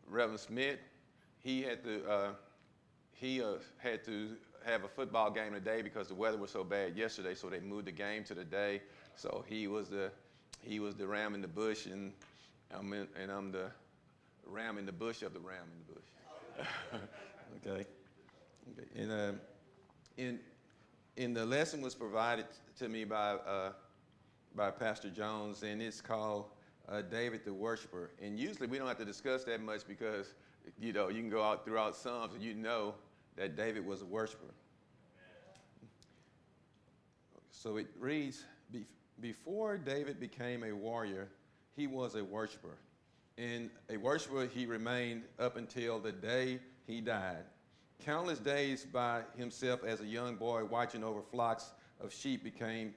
Reverend Smith, he had to have a football game today because the weather was so bad yesterday, so they moved the game to the day. So he was the ram in the bush, and I'm the ram in the bush of the ram in the bush. Okay. Okay. And the lesson was provided to me by Pastor Jones, and it's called David the Worshiper. And usually we don't have to discuss that much because, you know, you can go out throughout Psalms and you know that David was a worshiper. So it reads, before David became a warrior, he was a worshiper. And a worshiper he remained up until the day he died. Countless days by himself as a young boy watching over flocks of sheep became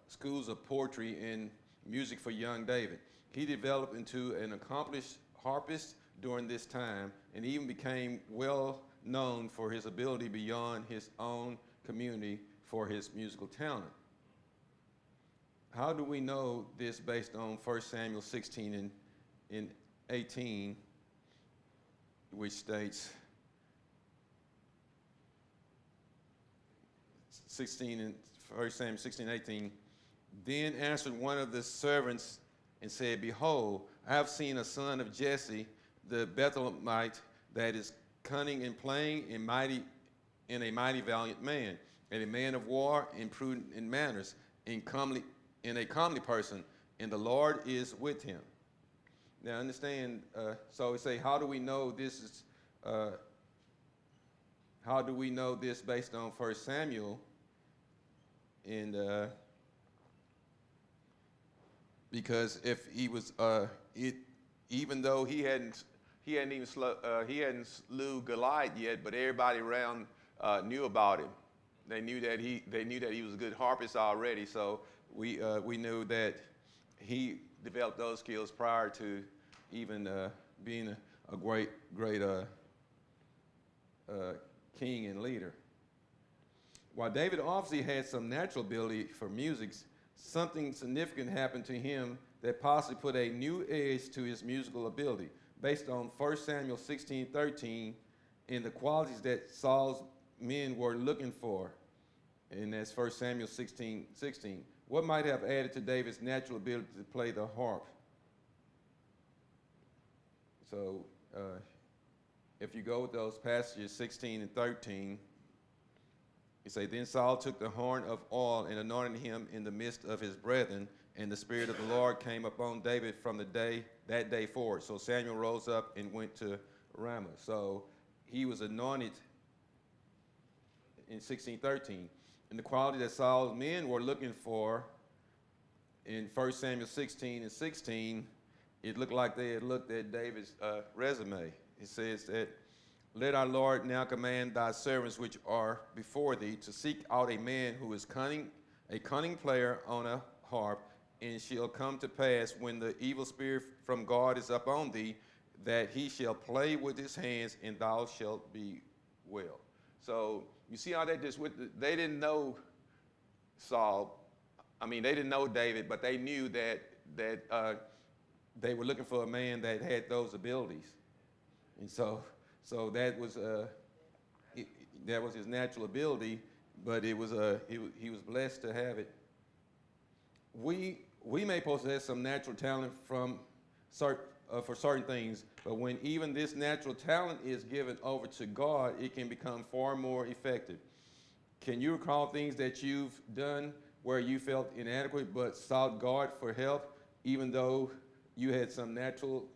schools of poetry and music for young David. He developed into an accomplished harpist during this time and even became well known for his ability beyond his own community for his musical talent. How do we know this based on 1 Samuel 16 and 18, which states, 1 Samuel 16:18, then answered one of the servants and said, behold, I have seen a son of Jesse, the Bethlehemite, that is cunning and plain and mighty, and a mighty valiant man, and a man of war and prudent in manners, and a comely person, and the Lord is with him. Now understand, so we say, how do we know this is, how do we know this based on 1 Samuel? And because if he was, even though he hadn't slew Goliath yet, but everybody around knew about him. They knew that he was a good harpist already. So we knew that he developed those skills prior to even being a great king and leader. While David obviously had some natural ability for music, something significant happened to him that possibly put a new edge to his musical ability, based on 1 Samuel 16:13 and the qualities that Saul's men were looking for. And that's 1 Samuel 16:16. What might have added to David's natural ability to play the harp? So if you go with those passages, 16 and 13, you say, then Saul took the horn of oil and anointed him in the midst of his brethren, and the Spirit of the Lord came upon David from that day forward. So Samuel rose up and went to Ramah. So he was anointed in 16:13. And the quality that Saul's men were looking for in 1 Samuel 16 and 16, it looked like they had looked at David's resume. It says that, let our Lord now command thy servants which are before thee to seek out a man who is cunning, a cunning player on a harp, and it shall come to pass when the evil spirit from God is upon thee, that he shall play with his hands, and thou shalt be well. So you see how they they didn't know Saul. I mean, they didn't know David, but they knew that they were looking for a man that had those abilities, and so that was his natural ability, but he was blessed to have it. We may possess some natural talent for certain things, but when even this natural talent is given over to God, it can become far more effective. Can you recall things that you've done where you felt inadequate but sought God for help, even though you had some natural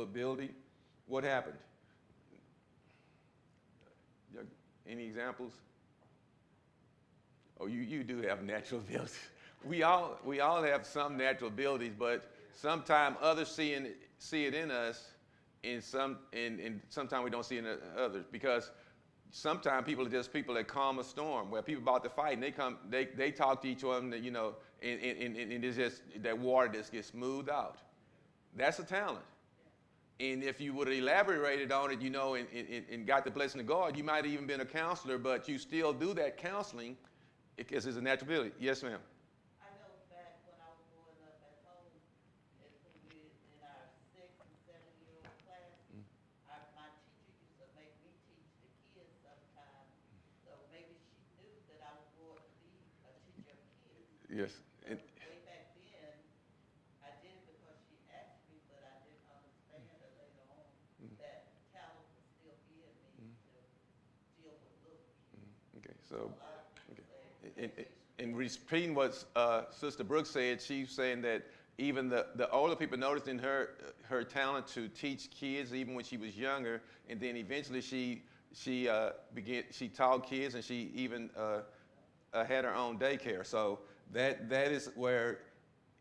ability? What happened? Any examples? Oh, you do have natural abilities. We all have some natural abilities, but sometimes others see it in us, and sometimes we don't see it in others, because sometimes people are just people that calm a storm. Where people about to fight, and they talk to each other, you know, and it's just that water just gets smoothed out. That's a talent. And if you would have elaborated on it, you know, and got the blessing of God, you might have even been a counselor, but you still do that counseling because it's a natural ability. Yes, ma'am. I know back when I was growing up at home, as we did in our 6th Yes. And, Way back then, I did it because she asked me, but I didn't understand that later on that talent was still in me to deal with look. okay. So So. a lot of people Okay. say, In repeating what Sister Brooks said, she's saying that even the older people noticed in her talent to teach kids even when she was younger, and then eventually she taught kids, and she even had her own daycare. So that is where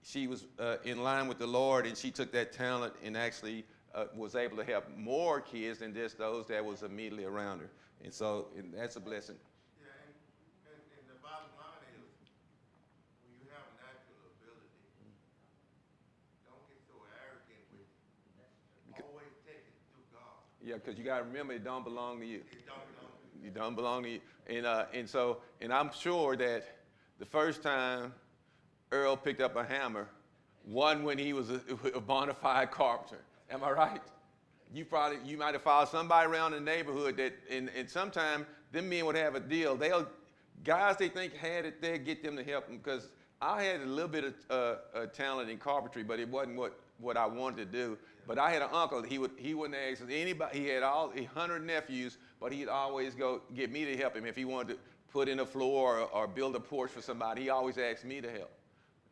she was in line with the Lord, and she took that talent and actually was able to help more kids than just those that was immediately around her. And so that's a blessing. Yeah, and the bottom line is, when you have natural ability, don't get so arrogant with it. Always take it to God. Yeah, because you got to remember, it don't belong to you. It don't belong to you. It don't belong to you. And I'm sure that the first time Earl picked up a hammer, one when he was a bona fide carpenter. Am I right? You might have followed somebody around the neighborhood that, and sometimes them men would have a deal. Guys they think had it, they'd get them to help them, because I had a little bit of talent in carpentry, but it wasn't what I wanted to do. But I had an uncle. He wouldn't ask anybody. He had 100 nephews, but he'd always go get me to help him if he wanted to put in a floor or build a porch for somebody. He always asked me to help,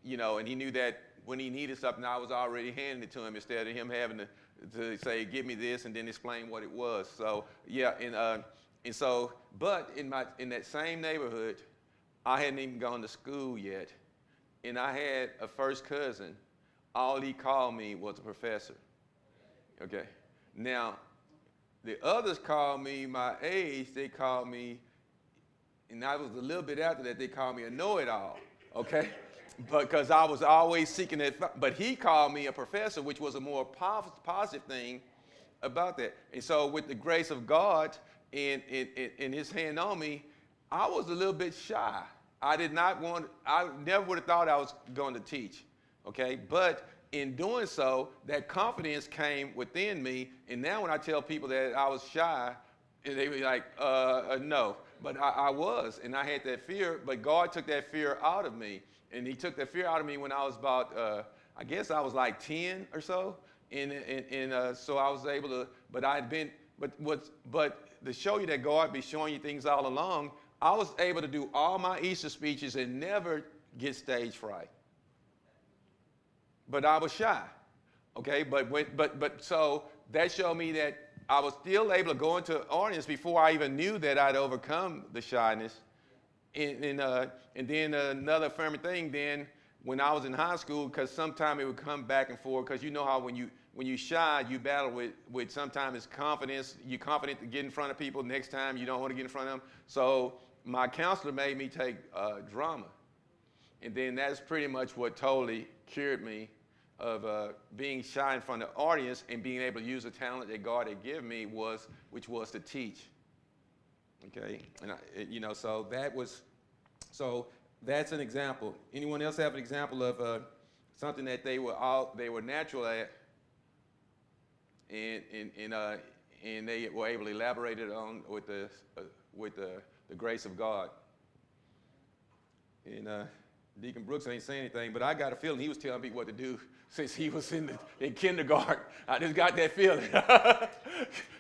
and he knew that when he needed something, I was already handing it to him instead of him having to say, give me this, and then explain what it was. So yeah, but in that same neighborhood, I hadn't even gone to school yet, and I had a first cousin. All he called me was a professor. Okay. Now, the others called me my age. They called me, and I was a little bit after that. They called me a know-it-all. Okay. Because I was always seeking that, but he called me a professor, which was a more positive thing about that. And so with the grace of God and his hand on me, I was a little bit shy. I never would have thought I was going to teach, okay? But in doing so, that confidence came within me, and now when I tell people that I was shy, they were like, no. But I was, and I had that fear, but God took that fear out of me. And he took that fear out of me when I was about, I guess I was like 10 or so. And so I was able to, but to show you that God be showing you things all along, I was able to do all my Easter speeches and never get stage fright. But I was shy, okay? But so that showed me that I was still able to go into an audience before I even knew that I'd overcome the shyness. And then another affirming thing, then when I was in high school, because sometimes it would come back and forth, because you know how when you shy, you battle with sometimes it's confidence. You're confident to get in front of people. Next time you don't want to get in front of them. So my counselor made me take drama. And then that's pretty much what totally cured me of being shy in front of the audience and being able to use the talent that God had given me, which was to teach. Okay, and so that's an example. Anyone else have an example of something that they were natural at, and they were able to elaborate it on with the grace of God? And Deacon Brooks ain't saying anything, but I got a feeling he was telling me what to do since he was in kindergarten. I just got that feeling.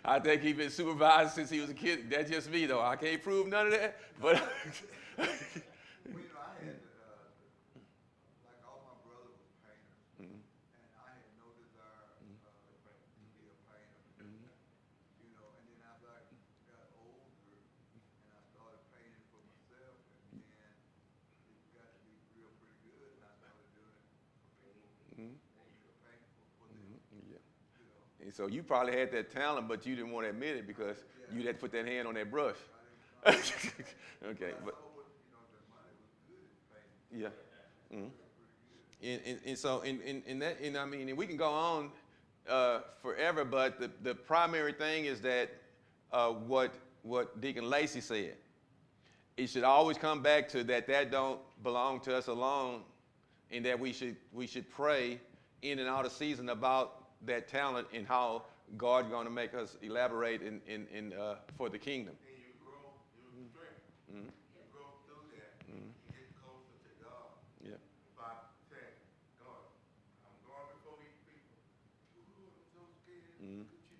I think he's been supervised since he was a kid. That's just me, though. I can't prove none of that, but. Well, I had, like all my brothers was painters, and I had no desire to be a painter. And then after I got older, and I started painting for myself, and then it got to be pretty good, and I started doing it for people, painting for them. Yeah. And so you probably had that talent, but you didn't want to admit it because you had to put that hand on that brush. Okay, but yeah. And so I mean, and we can go on forever, but the primary thing is that what Deacon Lacey said. It should always come back to that don't belong to us alone, and that we should pray in and out of season about that talent and how God's going to make us elaborate in for the kingdom. And you grow your strength. You grow through that. You get closer to God. Yeah.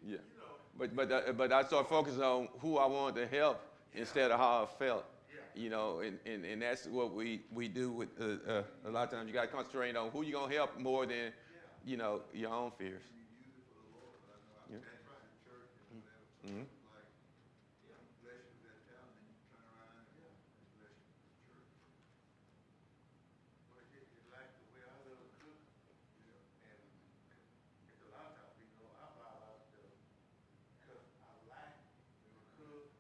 Yeah. But I started focusing on who I wanted to help instead of how I felt. You know, and that's what we do with a lot of times. You got to concentrate on who you're going to help more than, you know, your own fears. You use it for the Lord. I know I've Yeah. been to church and whatever. Mhm. Like, bless you with that talent, and you turn around and bless you with the church. Well, it's like the way I love to cook, and it's a lot of times, I buy a lot of stuff because I like to cook,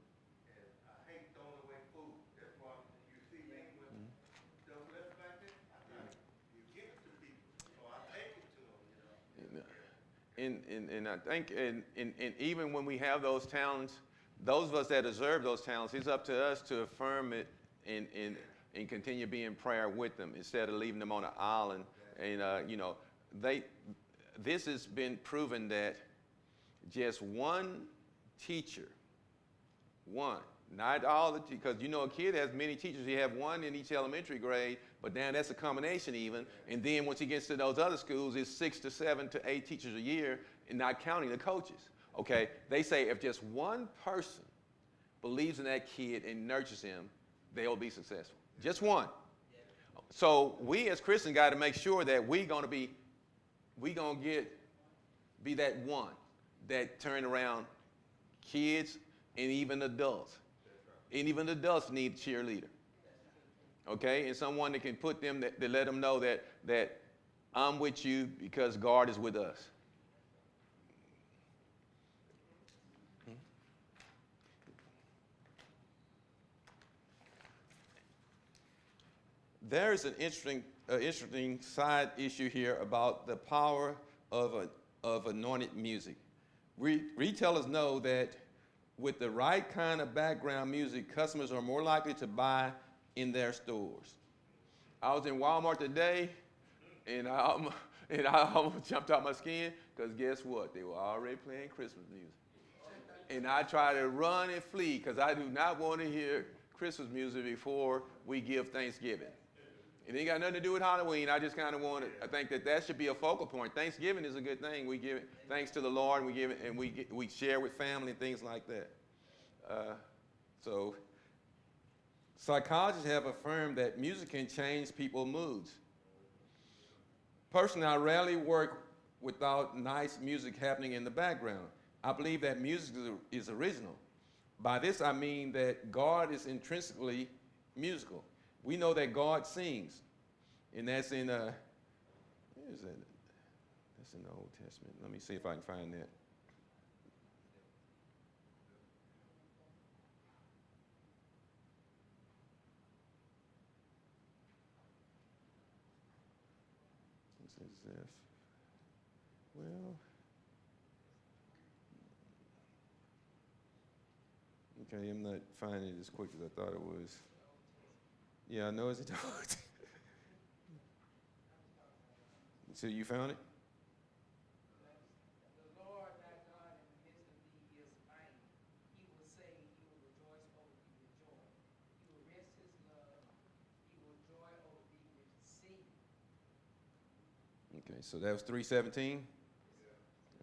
and I hate throwing away food. That's why you see me with stuff left like that, I try to give it to people, or I take it to them. And I think, and even when we have those talents, those of us that deserve those talents, it's up to us to affirm it and continue being in prayer with them instead of leaving them on an island. And, you know, this has been proven that just one teacher, not all the, because you know a kid has many teachers. You have one in each elementary grade, but now that's a combination even. And then once he gets to those other schools, it's 6 to 7 to 8 teachers a year, and not counting the coaches. Okay, they say if just one person believes in that kid and nurtures him, they'll be successful. Just one. So we as Christians got to make sure that be that one that turn around kids and even adults. And even adults need a cheerleader. Okay? And someone that can put them, that let them know that I'm with you because God is with us. There's an interesting side issue here about the power of anointed music. Retailers know that with the right kind of background music, customers are more likely to buy in their stores. I was in Walmart today, and I almost jumped out my skin, because guess what? They were already playing Christmas music. And I try to run and flee, because I do not want to hear Christmas music before we give Thanksgiving. It ain't got nothing to do with Halloween. I just kind of I think that should be a focal point. Thanksgiving is a good thing. We give thanks to the Lord, and we give it, and we share with family and things like that. So psychologists have affirmed that music can change people's moods. Personally, I rarely work without nice music happening in the background. I believe that music is original. By this I mean that God is intrinsically musical. We know that God sings, and that's in where is that? That's in the Old Testament. Let me see if I can find that. It's as if, well, okay, I'm not finding it as quick as I thought it was. Yeah, I know it's a dog. So you found it? The Lord thy God in the midst of thee is mighty. He will save, he will rejoice over thee with joy. He will rest his love, he will joy over thee with singing. Okay, so that was 3:17?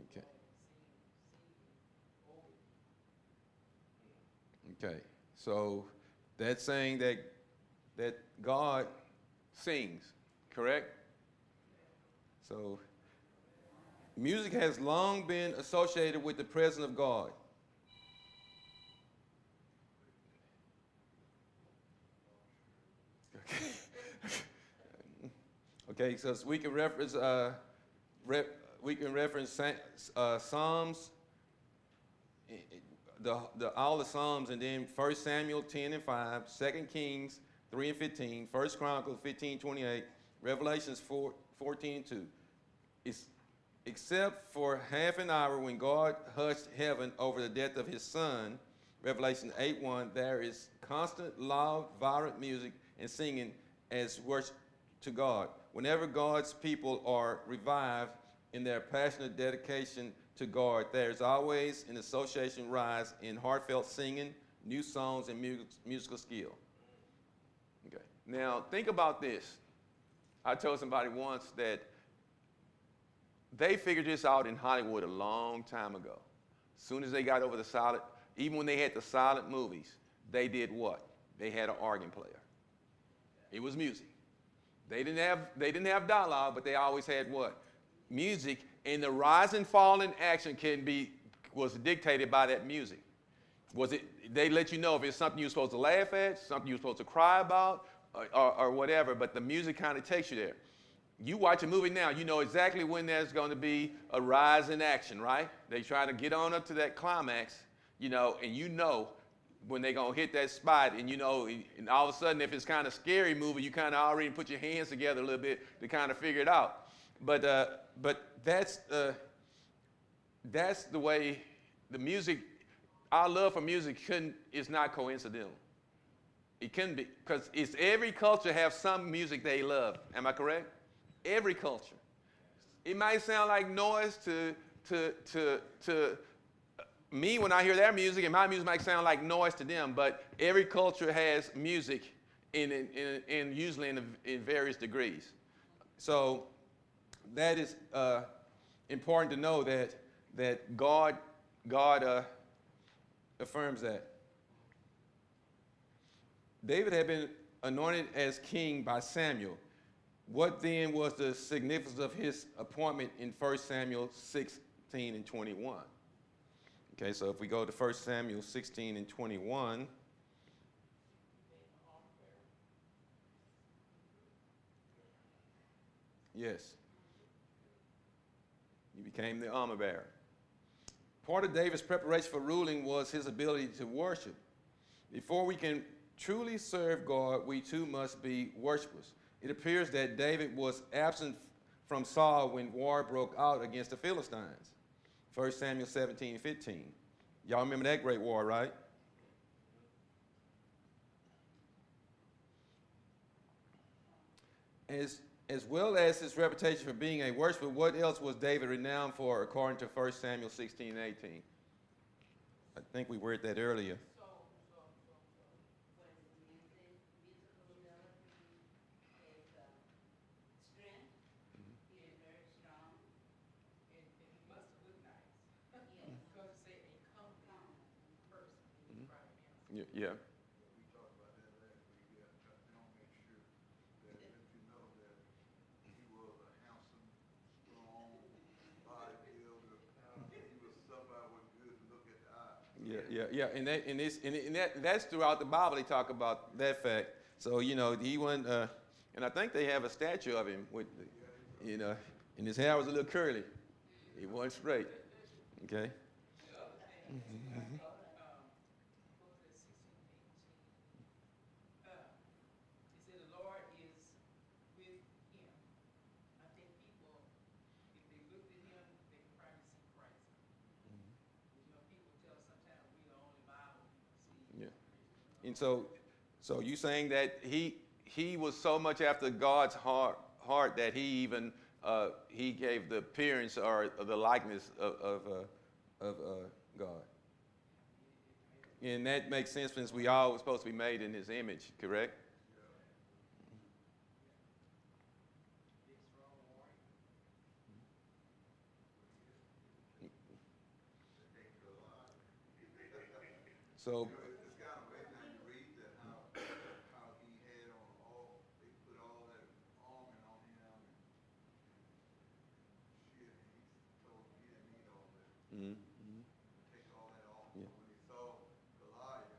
Okay. Okay, so that's saying that God sings, correct? So music has long been associated with the presence of God. Okay, so we can reference Psalms, all the Psalms, and then 1 Samuel 10 and 5, 2 Kings 3 and 15, 1 Chronicles 15:28, Revelations 14 and 2. Except for half an hour when God hushed heaven over the death of his son, Revelation 8:1, there is constant, loud, vibrant music and singing as worship to God. Whenever God's people are revived in their passionate dedication to God, there's always an association rise in heartfelt singing, new songs, and musical skill. Okay. Now, think about this. I told somebody once that They figured this out in Hollywood a long time ago. As soon as they got over the silent, even when they had the silent movies, they did what? They had an organ player. It was music. They didn't have dialogue, but they always had what? Music, and the rise and fall in action was dictated by that music. They let you know if it's something you're supposed to laugh at, something you're supposed to cry about, or whatever, but the music kind of takes you there. You watch a movie now, you know exactly when there's going to be a rise in action, right? They try to get on up to that climax, and you know when they're going to hit that spot, and and all of a sudden, if it's kind of scary movie, you kind of already put your hands together a little bit to kind of figure it out. But that's the way the music, our love for music is not coincidental. It couldn't be, because every culture has some music they love. Am I correct? Every culture. It might sound like noise to me when I hear their music, and my music might sound like noise to them, but every culture has music in usually in various degrees. So that is important to know that God affirms that. David had been anointed as king by Samuel. What then was the significance of his appointment in 1 Samuel 16 and 21? Okay, so if we go to 1 Samuel 16 and 21. Yes. He became the armor bearer. Part of David's preparation for ruling was his ability to worship. Before we can truly serve God, we too must be worshipers. It appears that David was absent from Saul when war broke out against the Philistines. 1 Samuel 17:15. Y'all remember that great war, right? As well as his reputation for being a worshiper, what else was David renowned for according to 1 Samuel 16 and 18? I think we read that earlier. Yeah. We talked about that last week. Yeah, I'll make sure that you know that he was a handsome, strong bodybuilder. He was somebody was good to look at the eye. Yeah. And that's throughout the Bible. They talk about that fact. So he went, and I think they have a statue of him with, and his hair was a little curly. He wasn't straight. Okay. And so you saying that he was so much after God's heart that he even he gave the appearance or the likeness of God. And that makes sense since we all were supposed to be made in his image, correct? So It's kind of amazing when you read that how he had on all, they put all that armor on him and shit, and he told him he didn't need all that. Take all that off. Yeah. When he saw Goliath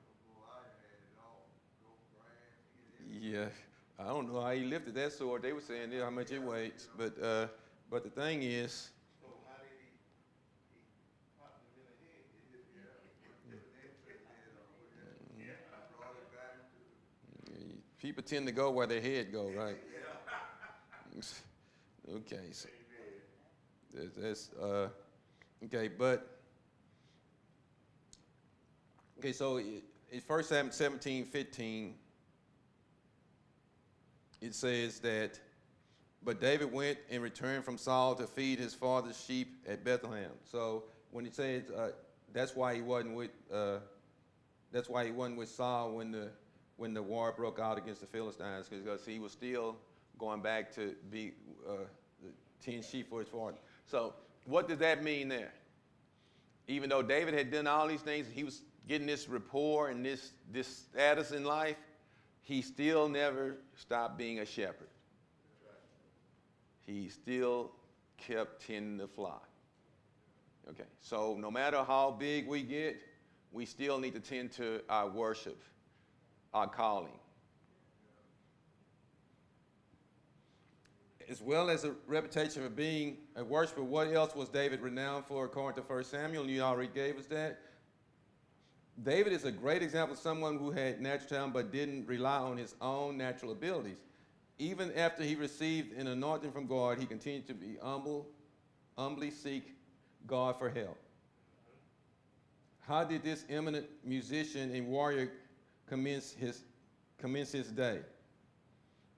had it all, go grass, yeah, I don't know how he lifted that sword. They were saying how much it weighs, but the thing is. So how did he pop him in the head? Brought it back to People tend to go where their head go, right? Okay, so that's okay, but okay, so in 1 Samuel 17:15, it says that, but David went and returned from Saul to feed his father's sheep at Bethlehem. So when it says that's why he wasn't with Saul when the war broke out against the Philistines, because he was still going back to be the 10 sheep for his father. So what does that mean there? Even though David had done all these things, he was getting this rapport and this status in life, he still never stopped being a shepherd. He still kept tending the flock. Okay, so no matter how big we get, we still need to tend to our worship, our calling. As well as a reputation for being a worshiper, what else was David renowned for according to 1 Samuel? You already gave us that. David is a great example of someone who had natural talent but didn't rely on his own natural abilities. Even after he received an anointing from God, he continued to be humbly seek God for help. How did this eminent musician and warrior commence his day?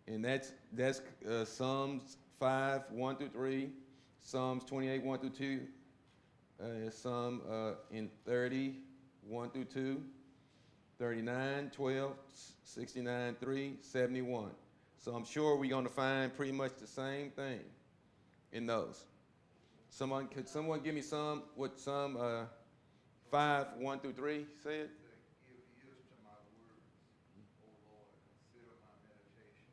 And that's Psalms 5, 1 through 3, Psalms 28, 1 through 2, Psalm in 30, 1 through 2, 39, 12, 69, 3, 71. So I'm sure we're going to find pretty much the same thing in those. Could someone give me Psalm 5, 1 through 3 said? Give ears to my words, O Lord, consider my meditation.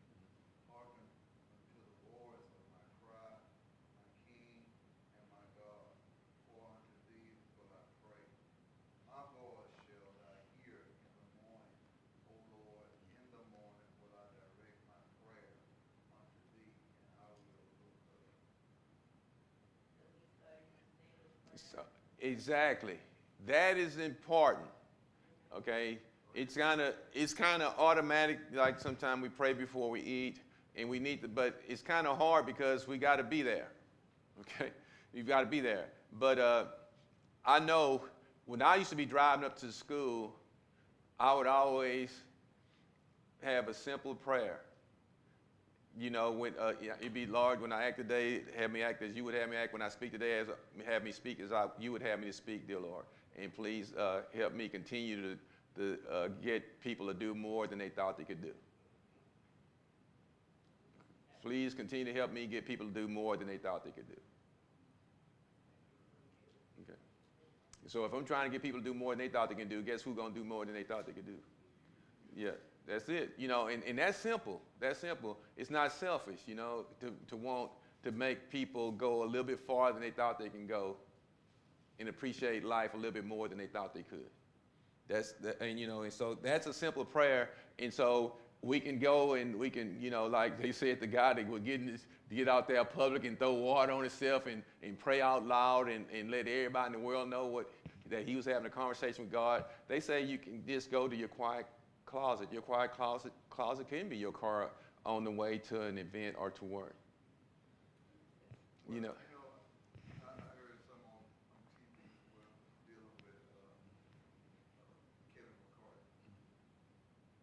Hearken unto the voice of my cry, my King and my God. For unto thee will I pray. My voice shall thou hear in the morning. O Lord, in the morning will I direct my prayer unto thee, and I will look up. So, exactly. That is important. Okay? It's kind of automatic, like sometimes we pray before we eat, and we need to, but it's kind of hard because we got to be there. Okay? You've got to be there. But I know when I used to be driving up to the school, I would always have a simple prayer. You know, when it'd be, Lord, when I act today, have me act as you would have me act. When I speak today, have me speak as you would have me to speak, dear Lord. And please help me continue to get people to do more than they thought they could do. Please continue to help me get people to do more than they thought they could do. Okay. So if I'm trying to get people to do more than they thought they can do, guess who's going to do more than they thought they could do? Yeah, that's it. You know, and that's simple. That's simple. It's not selfish, you know, to want to make people go a little bit farther than they thought they can go and appreciate life a little bit more than they thought they could. And so that's a simple prayer. And so we can go and we can, you know, like they said, the guy that was get out there public and throw water on himself and pray out loud and let everybody in the world know that he was having a conversation with God. They say you can just go to your quiet closet. Your quiet closet can be your car on the way to an event or to work. You know. I heard some on TV dealing with Kevin McCarthy.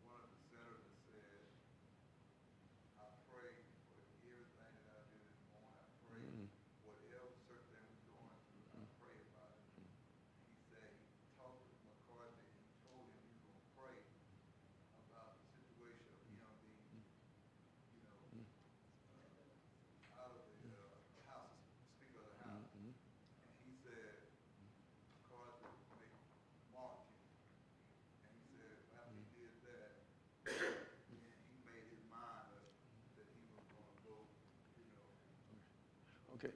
One of the senators said, I pray for everything that I do this morning. I pray whatever certain thing we're going through, I pray about it. He said he talked to McCarthy and he told him he was going to pray about the situation of him being, out of the House, Speaker of the House. And he said, McCarthy mocked him. And he said, after he did that, he made his mind up that he was going to go, Okay.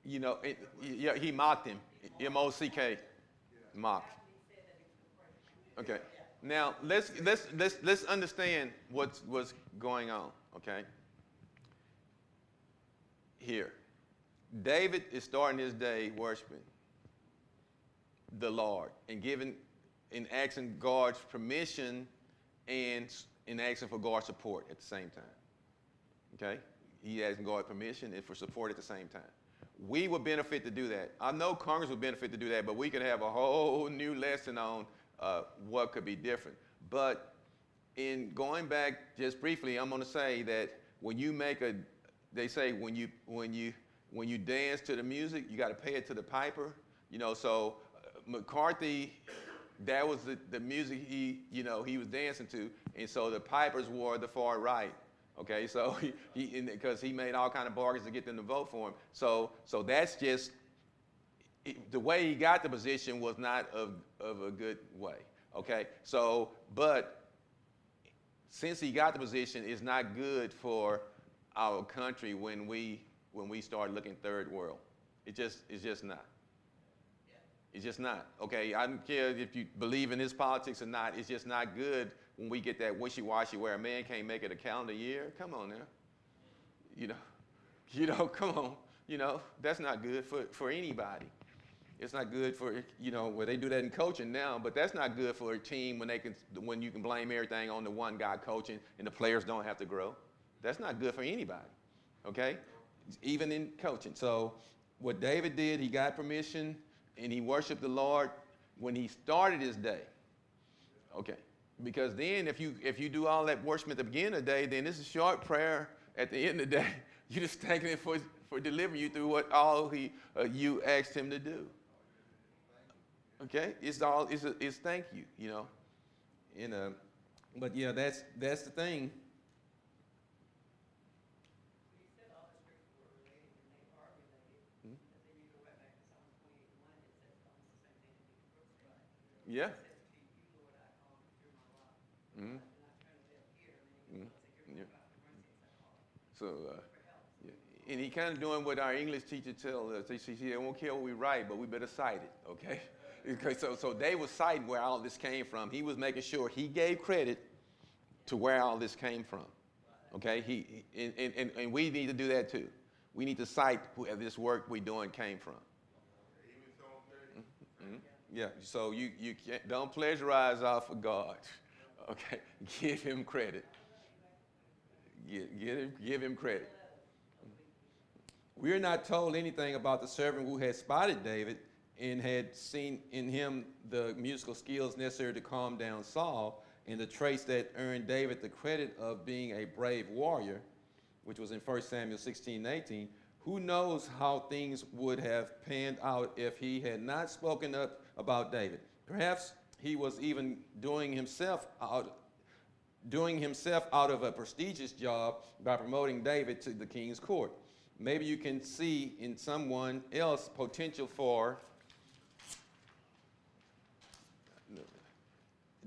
You know, yeah, he mocked him. M-O-C-K. Mock. Okay. Now let's understand what's going on. Okay. Here, David is starting his day worshiping the Lord and asking God's permission and asking for God's support at the same time. Okay? He asking God's permission and for support at the same time. We would benefit to do that. I know Congress would benefit to do that, but we could have a whole new lesson on what could be different. But in going back just briefly, I'm going to say that when you they say when you dance to the music, you got to pay it to the piper. You know, so McCarthy, that was the music he was dancing to, and so the pipers were the far right, Okay, so because he made all kind of bargains to get them to vote for him. So that's just the way he got the position was not of a good way. Okay, so but since he got the position, it's not good for our country when we start looking third world. It's just not. It's just not. Okay, I don't care if you believe in his politics or not. It's just not good when we get that wishy-washy where a man can't make it a calendar year. Come on now. Come on. That's not good for anybody. It's not good for, where they do that in coaching now, but that's not good for a team when you can blame everything on the one guy coaching and the players don't have to grow. That's not good for anybody. Okay? Even in coaching. So what David did, he got permission and he worshiped the Lord when he started his day. Okay. Because then if you do all that worship at the beginning of the day, then it's a short prayer at the end of the day. You're just thanking him for delivering you through what all you asked him to do. Okay? It's thank you, But yeah, that's the thing. You said all the scriptures were related, and they are related. But then you go right back to Psalm 28:1, it says almost the same thing that you first read. Yeah. It says, to you, Lord, I call, you're my rock. Mm-hmm. And I turn a deaf ear, and then you go, say, you're my God, for mercy, I call. So, For help. yeah. And he kind of doing what our English teacher tells us. They won't care what we write, but we better cite it, okay? Okay, so they was citing where all this came from. He was making sure he gave credit to where all this came from, okay? And we need to do that too. We need to cite where this work we're doing came from. Mm-hmm. Yeah, so you don't plagiarize off of God, okay? Give him credit. Give him credit. We're not told anything about the servant who had spotted David and had seen in him the musical skills necessary to calm down Saul and the traits that earned David the credit of being a brave warrior, which was in 1 Samuel 16:18. Who knows how things would have panned out if he had not spoken up about David? Perhaps he was even doing himself out of a prestigious job by promoting David to the king's court. Maybe you can see in someone else potential for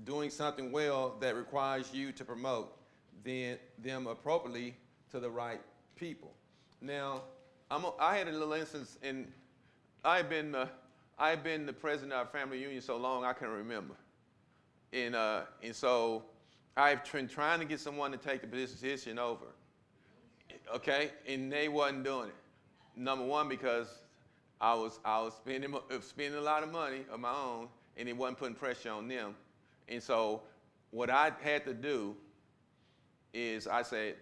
doing something well that requires you to promote them appropriately to the right people. Now, I had a little instance, and I've been the president of our family union so long I can remember, and so I've been trying to get someone to take the position over. Okay, and they wasn't doing it. Number one, because I was spending a lot of money of my own, and it wasn't putting pressure on them. And so what I had to do is I said,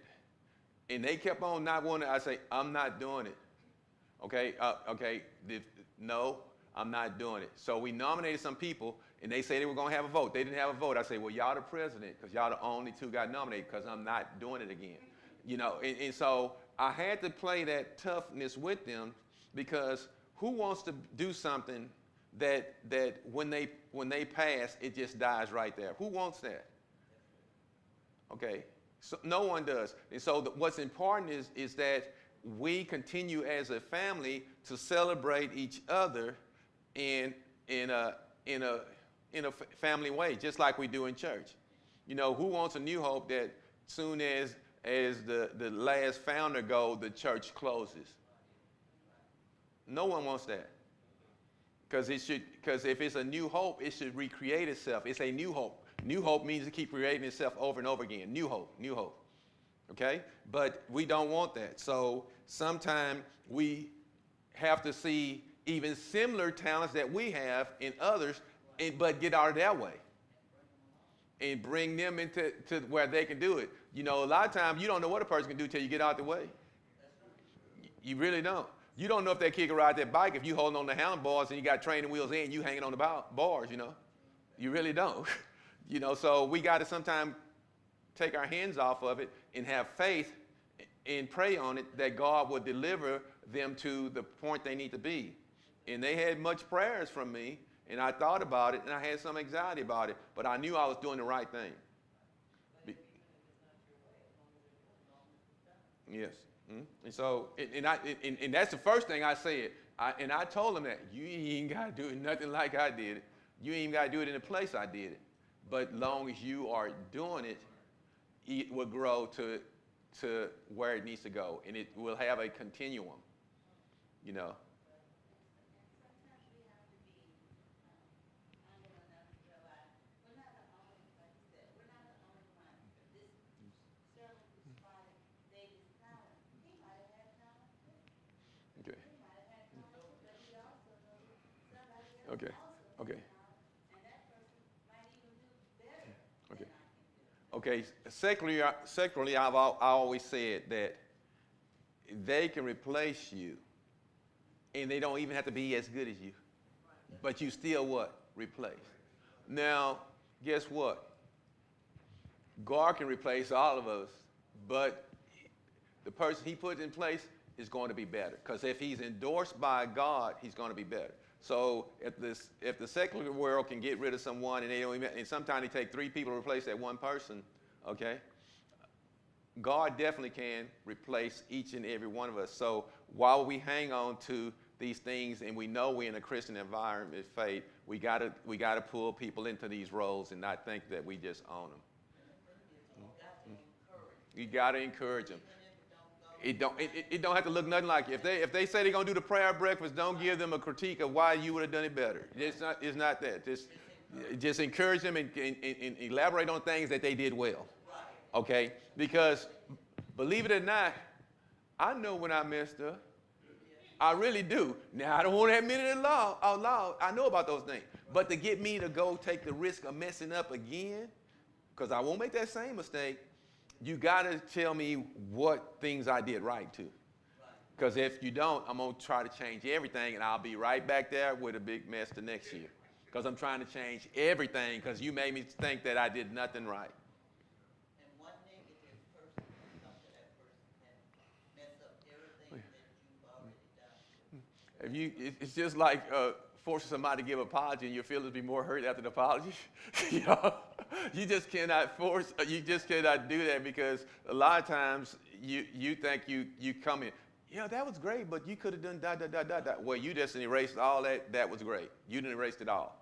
and they kept on not wanting. I say, I'm not doing it. Okay, no, I'm not doing it. So we nominated some people, and they said they were going to have a vote. They didn't have a vote. I said, well, y'all the president, because y'all the only two got nominated, because I'm not doing it again. And so I had to play that toughness with them, because who wants to do something that when they pass, it just dies right there? Who wants that? Okay, so no one does. And so what's important is that we continue as a family to celebrate each other in a family way, just like we do in church. Who wants a New Hope that soon as the last founder goes, the church closes? No one wants that. Because if it's a new hope, it should recreate itself. It's a new hope. New hope means to keep creating itself over and over again. New hope, new hope. Okay? But we don't want that. So sometimes we have to see even similar talents that we have in others, but get out of their way and bring them into where they can do it. A lot of times you don't know what a person can do till you get out the way. You really don't. You don't know if that kid can ride that bike if you holding on the handlebars and you got training wheels in, you hanging on the bars, You really don't. So we got to sometimes take our hands off of it and have faith and pray on it that God will deliver them to the point they need to be. And they had much prayers from me, and I thought about it, and I had some anxiety about it, but I knew I was doing the right thing. Yes. And so, and that's the first thing I said. I told him that you ain't got to do it nothing like I did it. You ain't even got to do it in the place I did it. But long as you are doing it, it will grow to where it needs to go, and it will have a continuum. You know. Sometimes we have to be humble enough to realize we're not the only, like you said, we're not the only one. This servant who spotted David's talent, he might have had talent too. Okay. He might have had talent too, but he also knows somebody else Okay. also Okay. has talent, and that person might even do better Okay. than I can do. Okay. Secularly, I always said that they can replace you, and they don't even have to be as good as you. But you still what? Replace. Now, guess what? God can replace all of us, but the person he put in place is going to be better. Because if he's endorsed by God, he's going to be better. So if the secular world can get rid of someone, and they don't even, and sometimes they take 3 people to replace that one person, okay? God definitely can replace each and every one of us. So while we hang on to these things, and we know we're in a Christian environment, faith, we gotta pull people into these roles and not think that we just own them. You gotta encourage them. It don't have to look nothing like it. If they say they're gonna do the prayer breakfast, don't give them a critique of why you would have done it better. It's not that. Just encourage them and elaborate on things that they did well. Okay? Because believe it or not, I know when I messed up. I really do. Now, I don't want to admit it out loud. I know about those things. But to get me to go take the risk of messing up again, because I won't make that same mistake, you got to tell me what things I did right too. Because if you don't, I'm going to try to change everything, and I'll be right back there with a big mess the next year. Because I'm trying to change everything because you made me think that I did nothing right. And one negative person can come to that person and mess up everything that you've already done. It's just like forcing somebody to give an apology, and your feelings be more hurt after the apology. You know, you just cannot do that, because a lot of times you think you come in, yeah, that was great, but you could have done da. Well, you just erased all that was great. You didn't erase it all.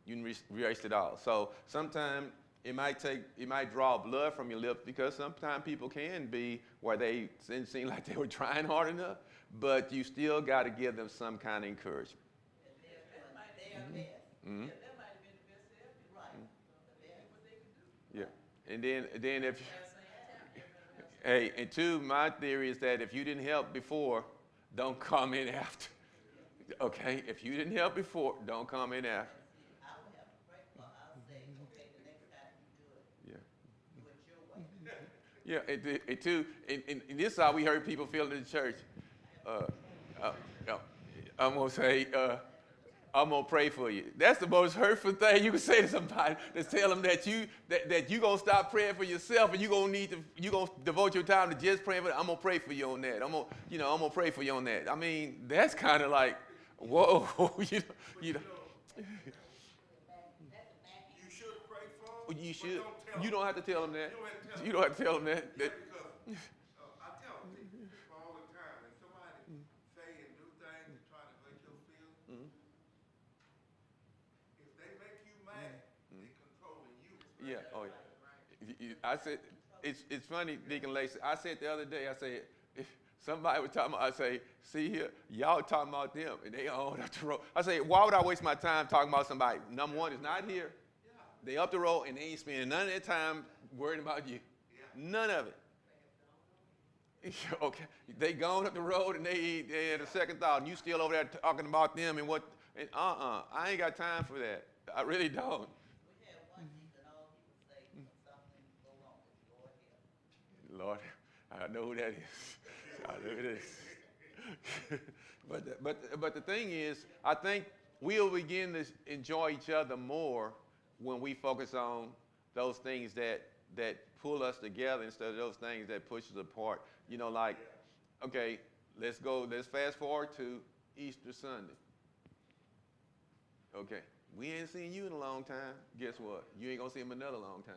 You didn't erase it all. So sometimes it might draw blood from your lips, because sometimes people can be where they didn't seem like they were trying hard enough, but you still got to give them some kind of encouragement. And they're doing their best. Mm-hmm. Yeah, that might have been the best they ever did. Right. But they did what they could do. Yeah. And then if At the same time, hey, and 2, my theory is that if you didn't help before, don't come in after. Okay? If you didn't help before, don't come in after. I would have to pray for, I'll say, okay, the next time you do it, Yeah. do it your way. Yeah, and 2, and this is how we hurt people feel in the church. I'm going to say, I'm going to pray for you. That's the most hurtful thing you can say to somebody, to tell them that you going to stop praying for yourself, and you're going to devote your time to just praying for them. I'm going to pray for you on that. I'm going to pray for you on that. I mean, that's kind of like, whoa, you know. You should pray for them. You but should. Don't tell You don't have to tell them that. You don't have to tell You don't have to tell them that. Because I tell people all the time, if somebody say and do things and try to hurt your feelings, if they make you mad, they controlling you. Yeah. Oh, yeah. I said, it's funny, Deacon Lacey. I said the other day, I said, if somebody was talking about, I say, see here, y'all talking about them, and they all up the road. I say, why would I waste my time talking about somebody? Number one, is not here. They up the road, and they ain't spending none of their time worrying about you. None of it. Okay, they gone up the road, and they had a second thought, and you still over there talking about them and what? And I ain't got time for that. I really don't. We had one deacon, all he would say, when something go wrong, is Lord help. Lord, I know who that is. I know who it is. But the thing is, I think we'll begin to enjoy each other more when we focus on those things that pull us together instead of those things that push us apart. You know, like, okay, let's fast forward to Easter Sunday. Okay, we ain't seen you in a long time. Guess what? You ain't gonna see him another long time.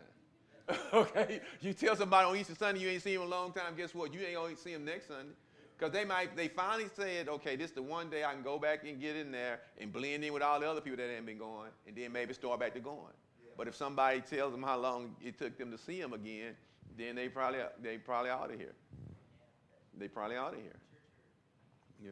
Okay, you tell somebody on Easter Sunday you ain't seen him in a long time. Guess what? You ain't gonna see him next Sunday, because they finally said, okay, this is the one day I can go back and get in there and blend in with all the other people that ain't been going, and then maybe start back to going. Yeah. But if somebody tells them how long it took them to see him again, then they probably out of here. They probably out of here. Yeah.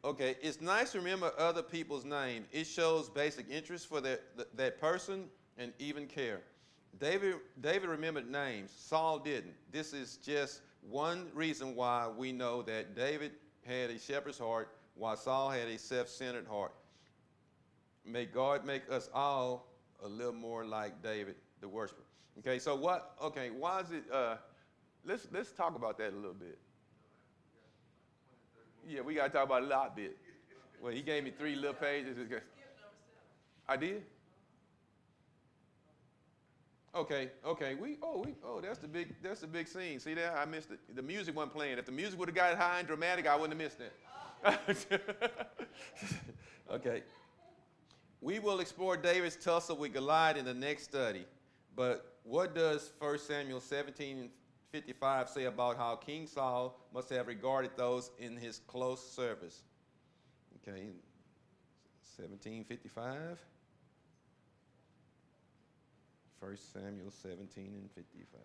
Okay, it's nice to remember other people's names. It shows basic interest for that person and even care. David remembered names. Saul didn't. This is just one reason why we know that David had a shepherd's heart while Saul had a self-centered heart. May God make us all a little more like David, the worshiper. Okay, so what? Okay, why is it? Let's talk about that a little bit. Yeah, we got to talk about a lot bit. Well, he gave me 3 little pages. I did? Okay. That's the big scene. See that? I missed it. The music wasn't playing. If the music would have got high and dramatic, I wouldn't have missed that. Okay. We will explore David's tussle with Goliath in the next study. But what does 1 Samuel 17:55 say about how King Saul must have regarded those in his close service? Okay, 17:55. 1 Samuel 17:55.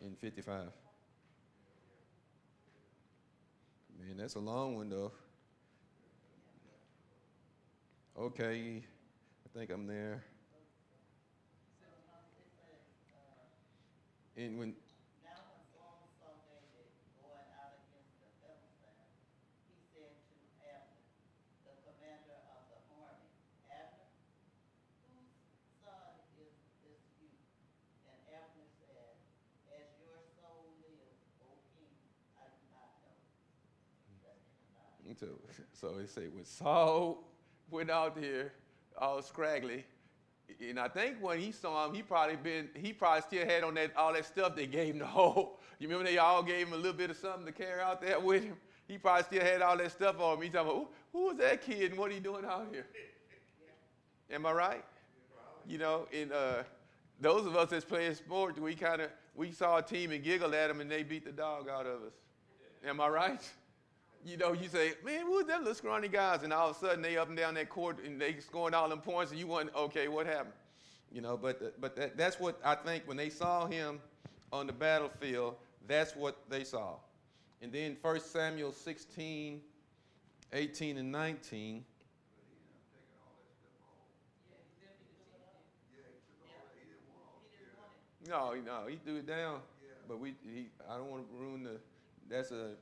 In 55. Man, that's a long one though. Okay, I think I'm there. And when Now when Saul saw David going out against the Philistines, he said to Abner, the commander of the army, Abner, whose son is this youth? And Abner said, as your soul lives, O king, I do not know. so it say when Saul went out there all scraggly, and I think when he saw him, he probably still had on that all that stuff they gave him to hold. You remember they all gave him a little bit of something to carry out there with him? He probably still had all that stuff on him. He's talking about, who was that kid and what are he doing out here? Am I right? You know, and those of us that's playing sports, we saw a team and giggled at them and they beat the dog out of us. Am I right? You know, you say, man, who's them little scrawny guys? And all of a sudden they up and down that court and they scoring all them points and you want, okay, what happened? You know, but that's what I think when they saw him on the battlefield, that's what they saw. And then 1 Samuel 16, 18, and 19. No, he threw it down. But I don't want to ruin that's a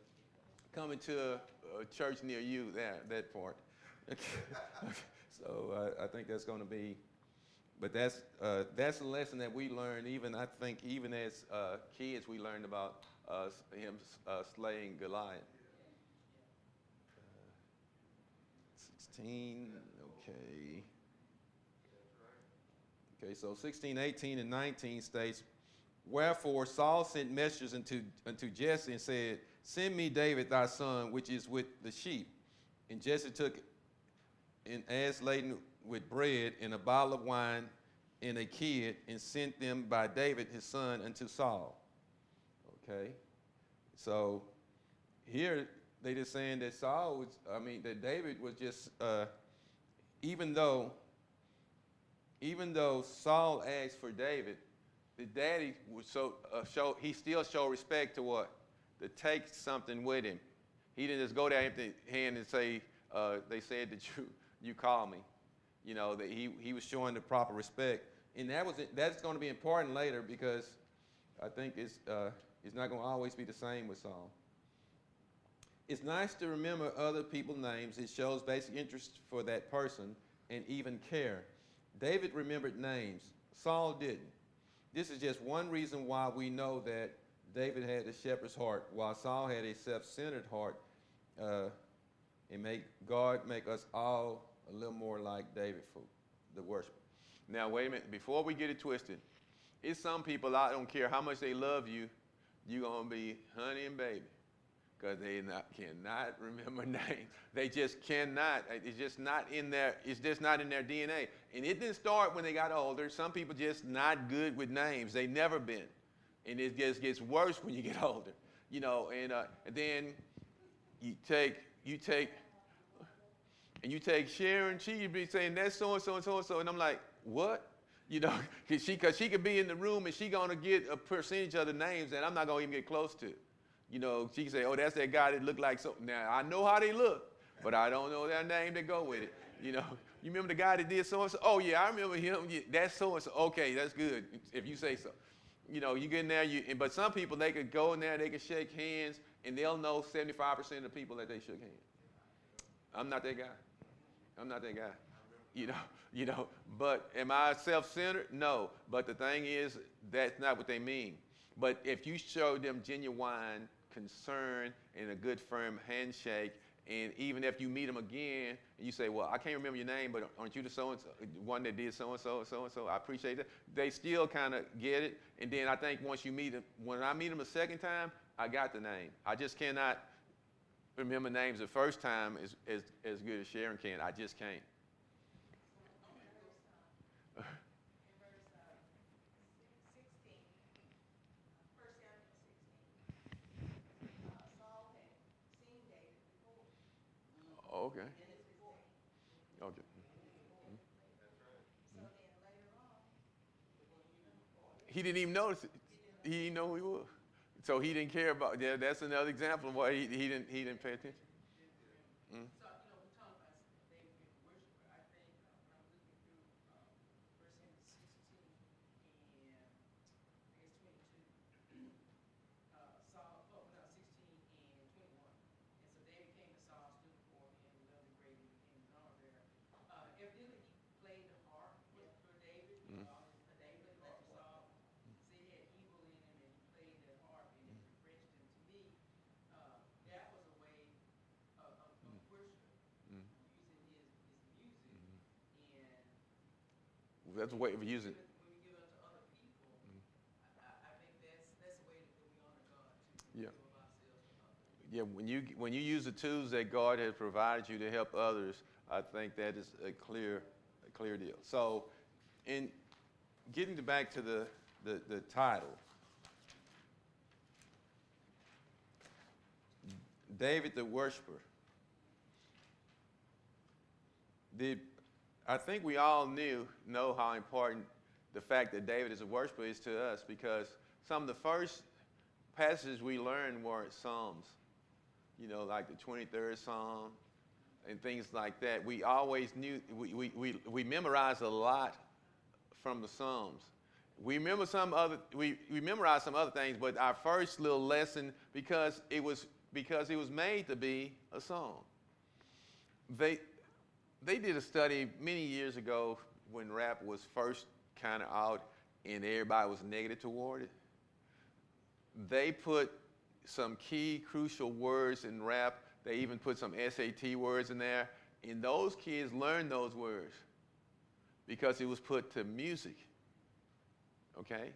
coming to a church near you, that part. So I think that's going to be, but that's a lesson that we learned. I think even as kids, we learned about him slaying Goliath. 16, okay. Okay, so 16, 18, and 19 states, wherefore Saul sent messengers unto Jesse and said, send me David thy son, which is with the sheep. And Jesse took an ass laden with bread and a bottle of wine and a kid and sent them by David his son unto Saul. Okay, so here they just saying that that David was just, even though Saul asked for David, the daddy would he still showed respect to what? To take something with him. He didn't just go there empty hand and say, they said that you call me. You know, that he was showing the proper respect. And that's going to be important later because I think it's not going to always be the same with Saul. It's nice to remember other people's names. It shows basic interest for that person and even care. David remembered names. Saul didn't. This is just one reason why we know that David had a shepherd's heart, while Saul had a self-centered heart. And may God make us all a little more like David for the worshiper. Now, wait a minute. Before we get it twisted, it's some people, I don't care how much they love you, you're going to be honey and baby because they cannot remember names. They just cannot. It's just not in their, it's just not in their DNA. And it didn't start when they got older. Some people just not good with names. They never been. And it just gets worse when you get older. You know, and then you take Sharon, she'd be saying, that's so-and-so and so-and-so. And I'm like, what? You know, because she could be in the room and she going to get a percentage of the names that I'm not going to even get close to. You know, she can say, oh, that's that guy that looked like so. Now, I know how they look, but I don't know their name that go with it. You know, you remember the guy that did so-and-so? Oh, yeah, I remember him. Yeah, that's so-and-so. Okay, that's good, if you say so. You know, you get in there, but some people, they could go in there, they could shake hands, and they'll know 75% of the people that they shook hands. I'm not that guy. I'm not that guy. You know, but am I self-centered? No. But the thing is, that's not what they mean. But if you show them genuine concern and a good firm handshake, and even if you meet them again and you say, well, I can't remember your name, but aren't you the so-and-so, one that did so-and-so and so-and-so, I appreciate that. They still kind of get it. And then I think once you meet them, when I meet them a second time, I got the name. I just cannot remember names the first time as good as Sharon can. I just can't. Okay. Okay. He didn't even notice it. He didn't know who he was. So he didn't care about. Yeah, that's another example of why he didn't pay attention. Mm. So, we talk about David being a worshiper. I think when I'm looking through 1 Samuel 16 and I guess 22, Saul, oh, no, 16 and 21. And so David came to Saul, stood before him, and loved him greatly, and became his armor bearer. Evidently, he played the harp for David. Mm. David loved Saul. So he had evil in him, and he played the harp, and it refreshed him. To me, that was a way of worship, Mm. using his music, and That's a way of using. when we give unto other people, I think that's a way that we honor God to Yeah. give of ourselves to others. Yeah, when you use the tools that God has provided you to help others, I think that is a clear deal. So, in getting back to the title, David the worshiper. I think we all know how important the fact that David is a worshiper is to us, because some of the first passages we learned were Psalms, you know, like the 23rd Psalm and things like that. We always knew, we memorized a lot from the Psalms. We memorized some other things, but our first little lesson, because it was made to be a song. They did a study many years ago when rap was first kind of out and everybody was negative toward it. They put some key crucial words in rap. They even put some SAT words in there. And those kids learned those words because it was put to music. Okay?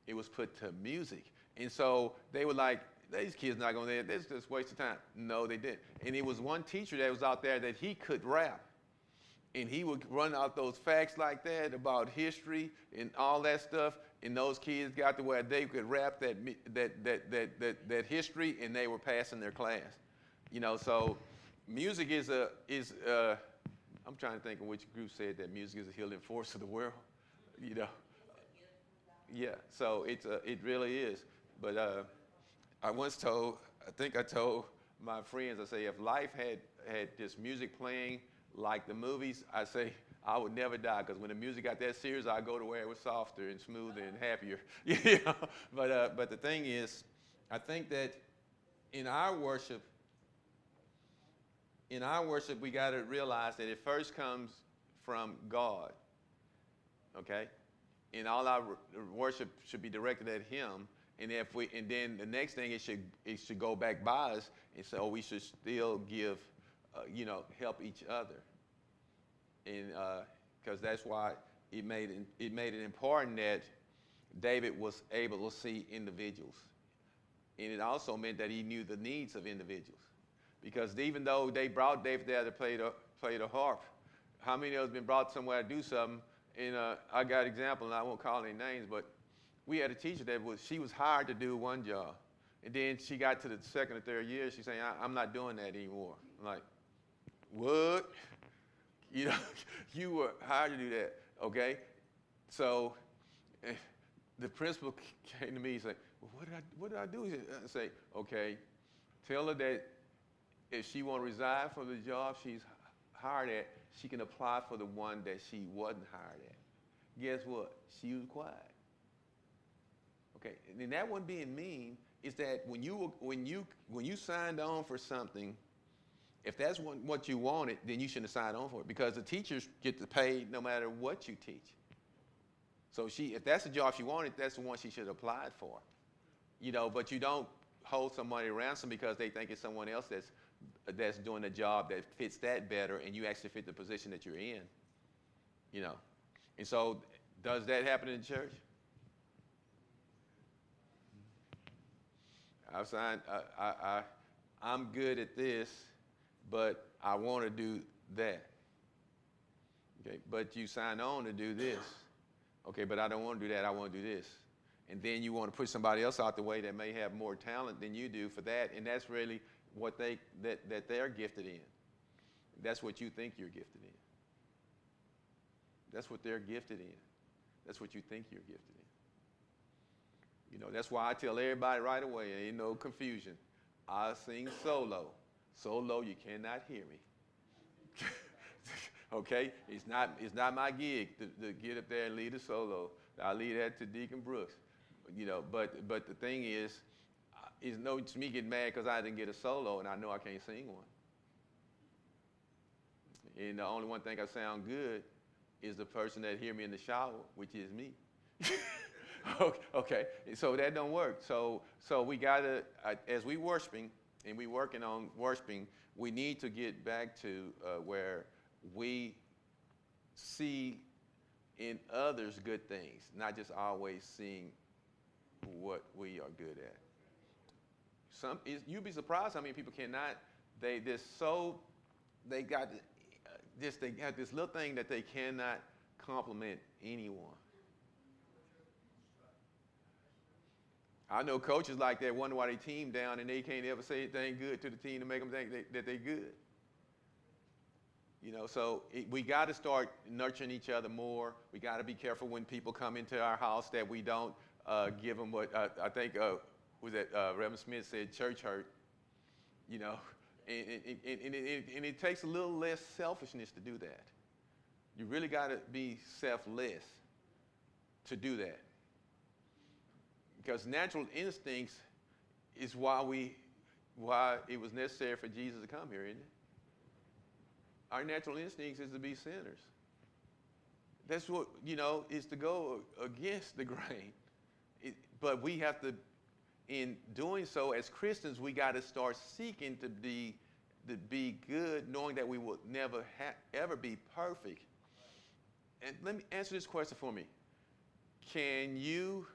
It was put to music. And so they were like, these kids not going to, this is just a waste of time. No, they didn't. And it was one teacher that was out there that he could rap. And he would run out those facts like that about history and all that stuff. And those kids got to where they could rap that history, and they were passing their class. You know, so music is I'm trying to think of which group said that music is a healing force of the world. You know, yeah. So it really is. But I think I told my friends, I say, if life had just music playing like the movies, I say I would never die, because when the music got that serious, I'd go to where it was softer and smoother and happier. You know? But the thing is, I think that in our worship, we got to realize that it first comes from God. Okay? And all our worship should be directed at Him. And then the next thing, it should go back by us, and so we should still give, help each other. And because that's why it made it important that David was able to see individuals. And it also meant that he knew the needs of individuals. Because even though they brought David there to play the harp, how many of us been brought somewhere to do something? And I got an example, and I won't call any names, but we had a teacher that she was hired to do one job. And then she got to the second or third year, she's saying, I'm not doing that anymore. I'm like, what? You know, you were hired to do that, okay? So the principal came to me and said, well, what did I do? I say, okay, tell her that if she want to resign from the job she's hired at, she can apply for the one that she wasn't hired at. Guess what? She was quiet. Okay, and that wasn't being mean. Is that when you signed on for something, if that's what you wanted, then you shouldn't have signed on for it, because the teachers get to pay no matter what you teach. So if that's the job she wanted, that's the one she should have applied for. You know, but you don't hold somebody ransom because they think it's someone else that's doing a job that fits that better, and you actually fit the position that you're in. You know, and so does that happen in the church? I've signed. I'm good at this, but I want to do that. Okay, but you signed on to do this. Okay, but I don't want to do that. I want to do this. And then you want to push somebody else out the way that may have more talent than you do for that, and that's really what that they're gifted in. That's what you think you're gifted in. That's what they're gifted in. That's what you think you're gifted in. You know, that's why I tell everybody right away, ain't no confusion. I sing solo. Solo, you cannot hear me. Okay? It's not my gig to get up there and lead a solo. I lead that to Deacon Brooks. You know, but the thing is no to me getting mad because I didn't get a solo and I know I can't sing one. And the only one thing I sound good is the person that hear me in the shower, which is me. Okay, so that don't work. So we gotta, as we worshiping and we working on worshiping, we need to get back to where we see in others good things, not just always seeing what we are good at. You'd be surprised how many people cannot. They got this little thing that they cannot compliment anyone. I know coaches like that wonder why they team down and they can't ever say anything good to the team to make them think that they're good. You know, so we got to start nurturing each other more. We got to be careful when people come into our house that we don't give them what I think Reverend Smith said, church hurt. You know, and it takes a little less selfishness to do that. You really got to be selfless to do that. Because natural instincts is why it was necessary for Jesus to come here, isn't it? Our natural instincts is to be sinners. That's what, you know, is to go against the grain. But we have to, in doing so as Christians, we got to start seeking to be good, knowing that we will never ever be perfect. And let me answer this question for me. Can you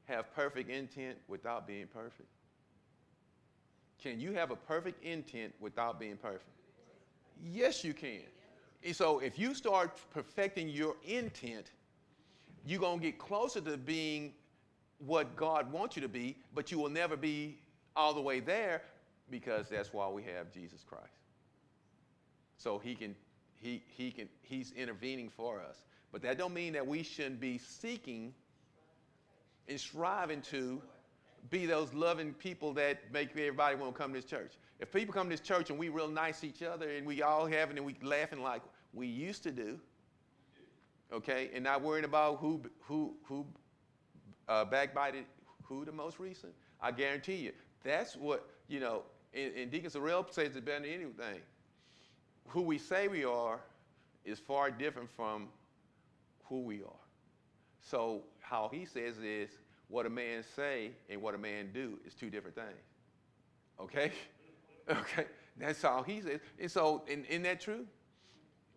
have perfect intent without being perfect? Can you have a perfect intent without being perfect? Yes, you can. And so if you start perfecting your intent, you're going to get closer to being what God wants you to be, but you will never be all the way there, because that's why we have Jesus Christ. So he's intervening for us. But that don't mean that we shouldn't be seeking and striving to be those loving people that make everybody want to come to this church. If people come to this church and we real nice to each other and we all having and we laughing like we used to do, okay, and not worrying about who backbited who the most recent, I guarantee you, that's what, you know, and Deacon Sorrell says it better than anything. Who we say we are is far different from who we are. So how he says is, what a man say and what a man do is two different things. Okay? Okay? That's how he says. And so, isn't that true?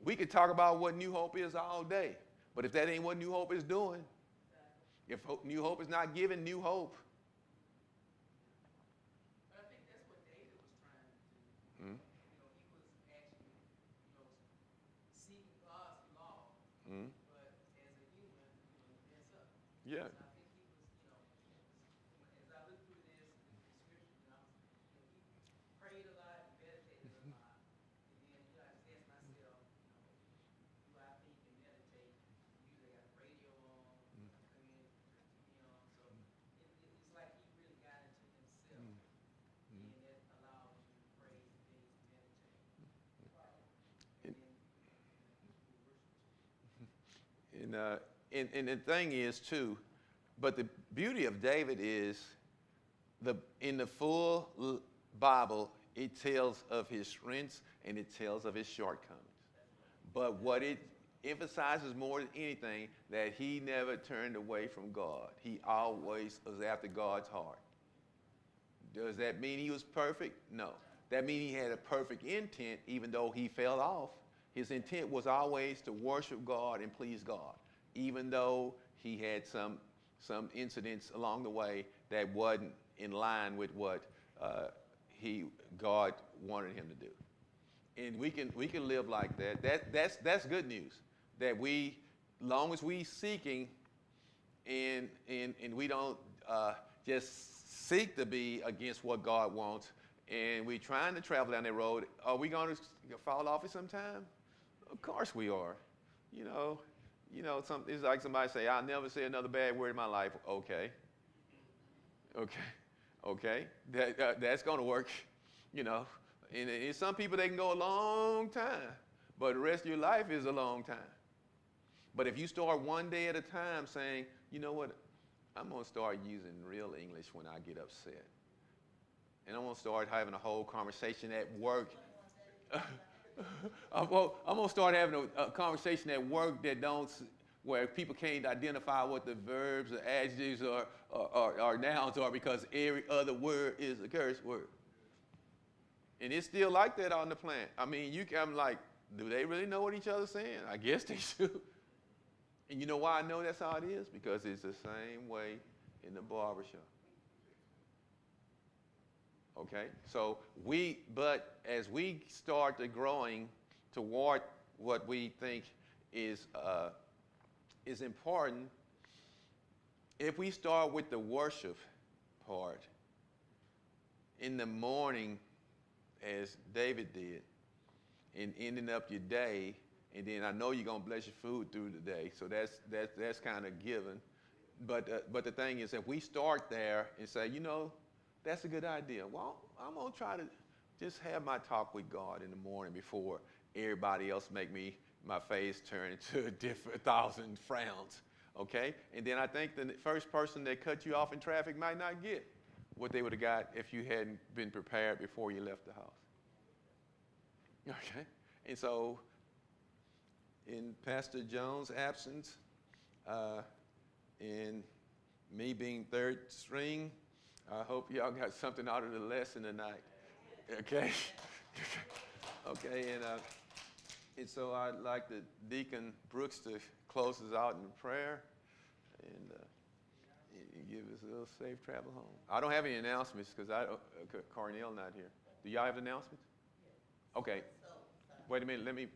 We could talk about what New Hope is all day, but if that ain't what New Hope is doing, if New Hope is not giving new hope, Mhm. but as a human, you mess up. Yeah. So I think he was, as I look through this, the scripture, he prayed a lot, he meditated a lot, and then, I just asked myself, do I think and meditate? Usually I got the radio on, I come in, turn the TV on, so it's like he really got into himself, and that allowed you to pray and things and meditate. And then, we worship too. And the thing is too, but the beauty of David is in the full Bible, it tells of his strengths and it tells of his shortcomings. But what it emphasizes more than anything, that he never turned away from God. He always was after God's heart. Does that mean he was perfect? No. That means he had a perfect intent, even though he fell off. His intent was always to worship God and please God, even though he had some incidents along the way that wasn't in line with what God wanted him to do. And we can live like that. That's good news. That long as we seeking, and we don't just seek to be against what God wants, and we trying to travel down that road, are we going to fall off it sometime? Of course we are. It's like somebody say, "I'll never say another bad word in my life." Okay. That's going to work. And some people, they can go a long time, but the rest of your life is a long time. But if you start one day at a time saying, you know what, I'm going to start using real English when I get upset. And I'm going to start having a whole conversation at work. I'm going to start having a conversation at work where people can't identify what the verbs or adjectives or nouns are, because every other word is a curse word. And it's still like that on the planet. I mean, I'm like, do they really know what each other's saying? I guess they do. And you know why I know that's how it is? Because it's the same way in the barbershop. Okay? So but as we start to growing toward what we think is important, if we start with the worship part in the morning, as David did, and ending up your day, and then I know you're gonna bless your food through the day, so that's kind of given. But the thing is, if we start there and say, that's a good idea. Well, I'm gonna try to just have my talk with God in the morning before everybody else make my face turn into a thousand frowns. Okay, and then I think the first person that cut you off in traffic might not get what they would have got if you hadn't been prepared before you left the house. Okay? And so, in Pastor Jones' absence, and me being third string, I hope y'all got something out of the lesson tonight. Okay? Okay, and so I'd like the Deacon Brooks to close us out in prayer and give us a little safe travel home. I don't have any announcements because Carnell not here. Do y'all have announcements? Okay. Wait a minute. Let me.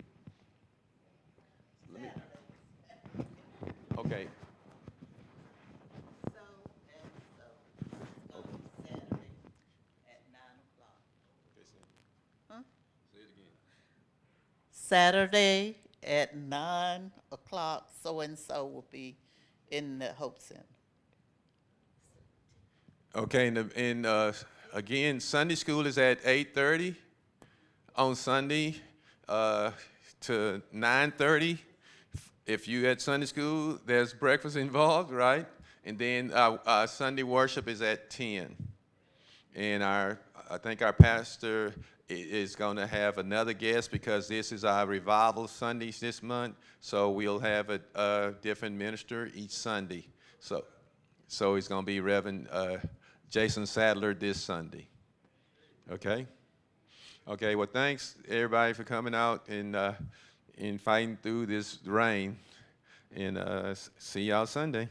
Okay. So it's going to be Saturday at 9 o'clock. Okay, Huh? say it again. Saturday at 9 o'clock, so-and-so will be in the Hope Center. Okay, and again, Sunday school is at 8:30 on Sunday to 9:30. If you at Sunday school, there's breakfast involved, right? And then Sunday worship is at 10. And I think our pastor is going to have another guest because this is our revival Sundays this month. So we'll have a different minister each Sunday. So it's going to be Reverend Jason Sadler this Sunday. Okay? Okay, well, thanks, everybody, for coming out and fighting through this rain. And see y'all Sunday.